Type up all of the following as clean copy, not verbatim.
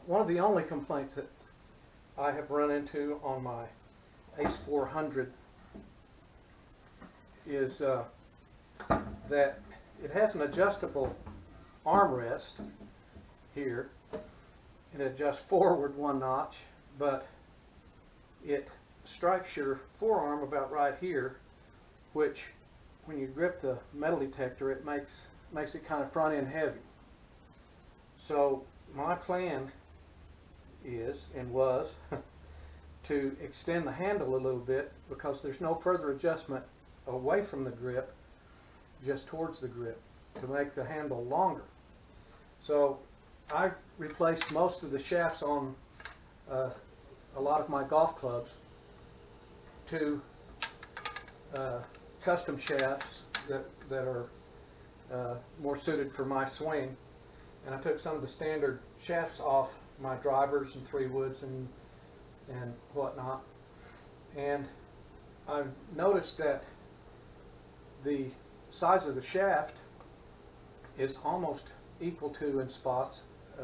one of the only complaints that I have run into on my Ace 400 is that it has an adjustable armrest here, and it adjusts forward 1 notch, but it strikes your forearm about right here, which when you grip the metal detector, it makes it kind of front end heavy. So my plan is, and was, to extend the handle a little bit, because there's no further adjustment away from the grip, just towards the grip, to make the handle longer. So I've replaced most of the shafts on a lot of my golf clubs to custom shafts that are more suited for my swing. And I took some of the standard shafts off my drivers and 3-woods and whatnot. And I've noticed that the size of the shaft is almost equal to, in spots,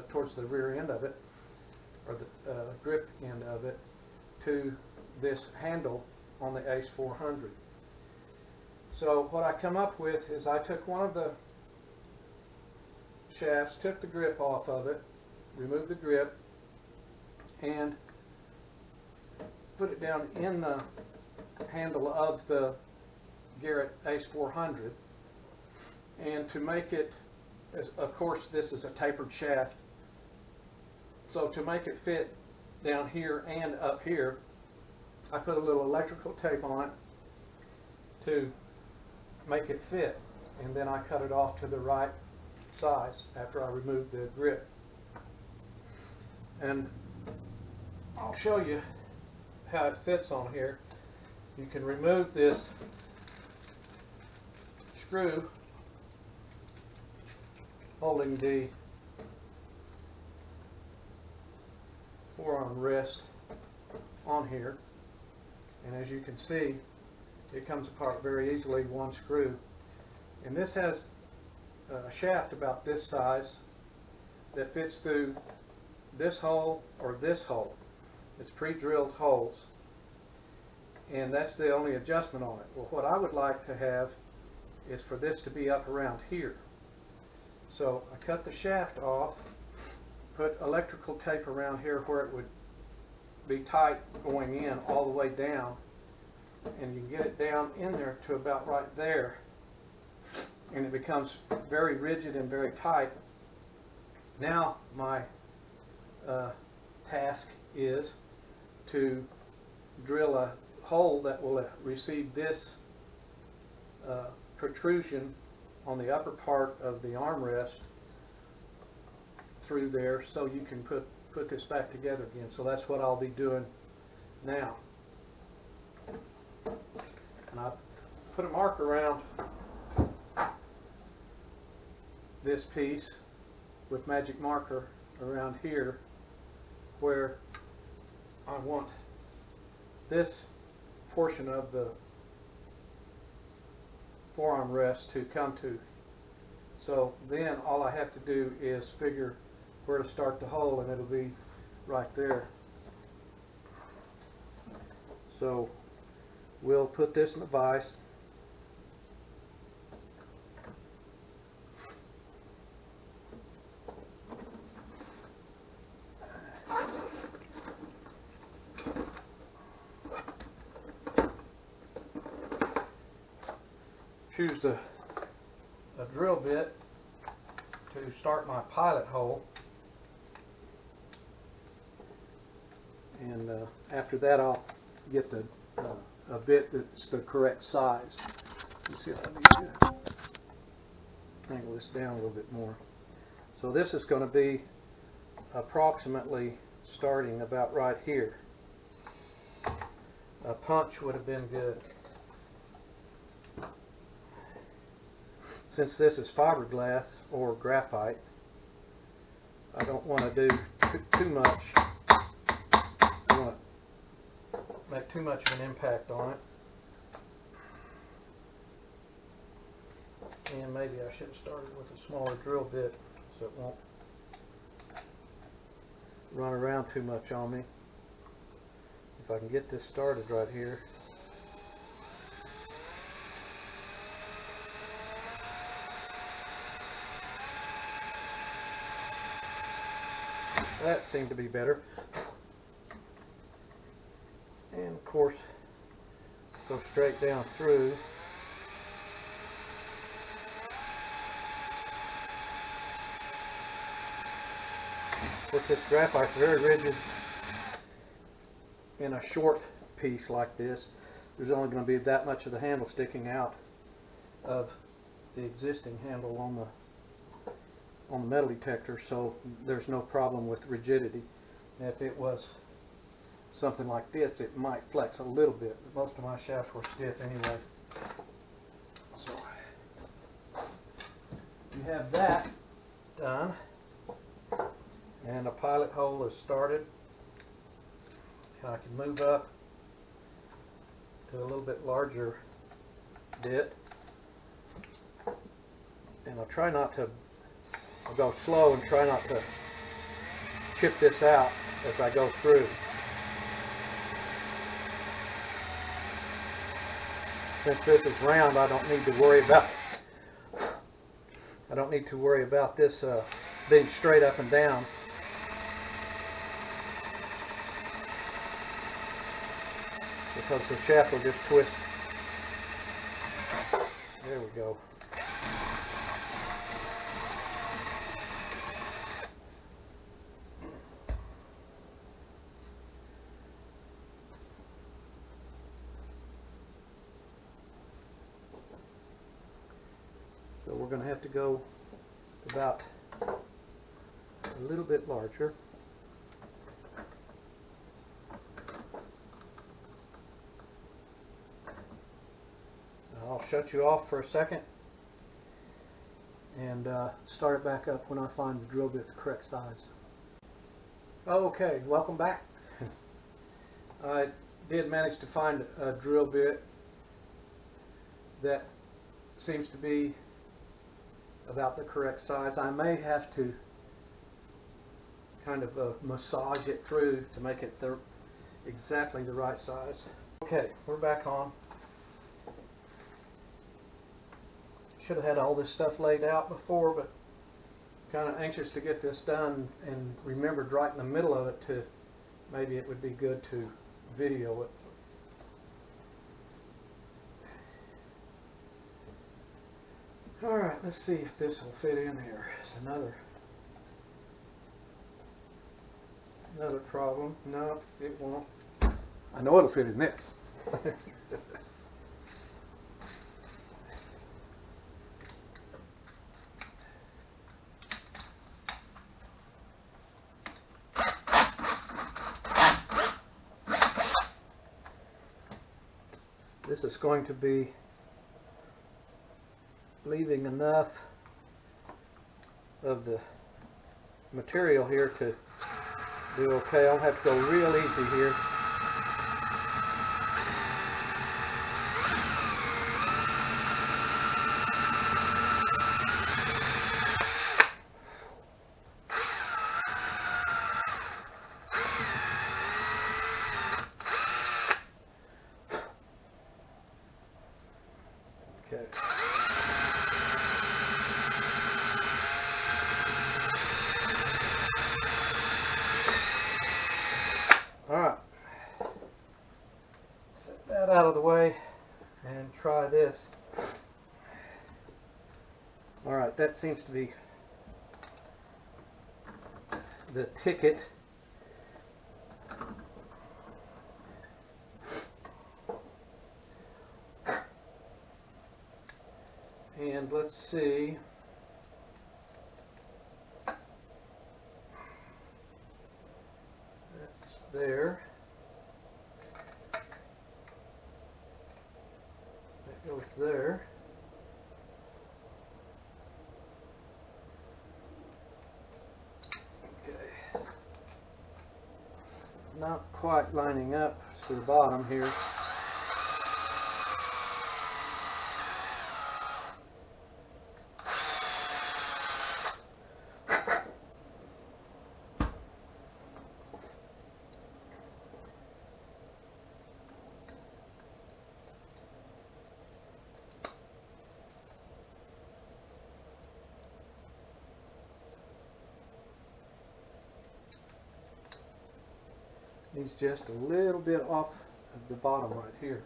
towards the rear end of it, or the grip end of it, to this handle on the Ace 400. So what I come up with is I took one of the shafts, took the grip off of it, removed the grip, and put it down in the handle of the Garrett Ace 400. And to make it, of course this is a tapered shaft, so to make it fit down here and up here, I put a little electrical tape on it to make it fit, and then I cut it off to the right size after I removed the grip. And I'll show you how it fits on here. You can remove this screw holding the forearm rest on here, and as you can see, it comes apart very easily, one screw. And this has a shaft about this size that fits through this hole or this hole. It's pre-drilled holes, and that's the only adjustment on it. Well, what I would like to have is for this to be up around here. So I cut the shaft off, put electrical tape around here where it would be tight going in all the way down, and you get it down in there to about right there, and it becomes very rigid and very tight. Now my task is to drill a hole that will receive this protrusion on the upper part of the armrest through there, so you can put this back together again. So that's what I'll be doing now. And I put a mark around this piece with magic marker around here where I want this portion of the forearm rest to come to. So then all I have to do is figure where to start the hole, and it'll be right there. So we'll put this in the vise. Choose a drill bit to start my pilot hole, and after that I'll get the a bit that's the correct size. Let's see if I need to angle this down a little bit more. So this is going to be approximately starting about right here. A punch would have been good. Since this is fiberglass or graphite, I don't want to do too much. I want to make too much of an impact on it. And maybe I should have started with a smaller drill bit so it won't run around too much on me. If I can get this started right here. That seemed to be better. And of course, go straight down through. Of course, this graphite's very rigid. In a short piece like this, there's only going to be that much of the handle sticking out of the existing handle on the metal detector, so there's no problem with rigidity. If it was something like this, it might flex a little bit, but most of my shafts were stiff anyway. So you have that done, and a pilot hole is started. I can move up to a little bit larger bit, and I'll try not to, I'll go slow and try not to chip this out as I go through. Since this is round, I don't need to worry about this being straight up and down. Because the shaft will just twist. There we go. So we're going to have to go about a little bit larger. I'll shut you off for a second and start it back up when I find the drill bit the correct size. Okay, welcome back. I did manage to find a drill bit that seems to be about the correct size. I may have to kind of massage it through to make it exactly the right size. Okay, we're back on. Should have had all this stuff laid out before, but kind of anxious to get this done and remembered right in the middle of it to maybe it would be good to video it. Alright, let's see if this will fit in here. It's another problem. No, it won't. I know it'll fit in this. This is going to be leaving enough of the material here to do okay. I'll have to go real easy here. Okay. Alright. Set that out of the way and try this. Alright, that seems to be the ticket. And let's see. That's there. That goes there. Okay. Not quite lining up to the bottom here. He's just a little bit off of the bottom right here.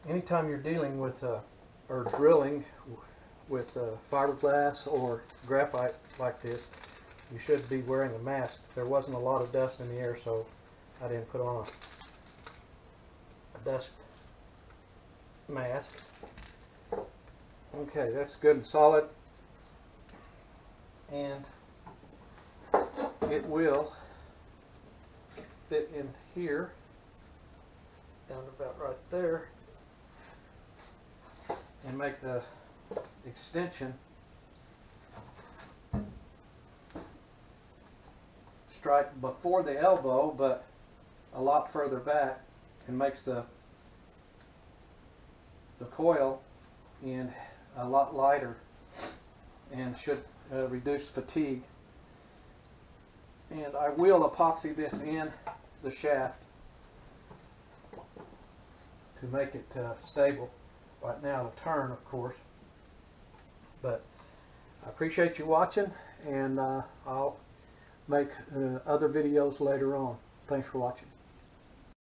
Anytime you're dealing with or drilling with fiberglass or graphite like this, you should be wearing a mask. There wasn't a lot of dust in the air, so I didn't put on a dust mask. Okay, that's good and solid, and it will fit in here down about right there and make the extension strike before the elbow but a lot further back, and makes the coil in a lot lighter and should reduce fatigue. And I will epoxy this in the shaft to make it stable. Right now it'll turn, of course, but I appreciate you watching, and I'll make other videos later on. Thanks for watching.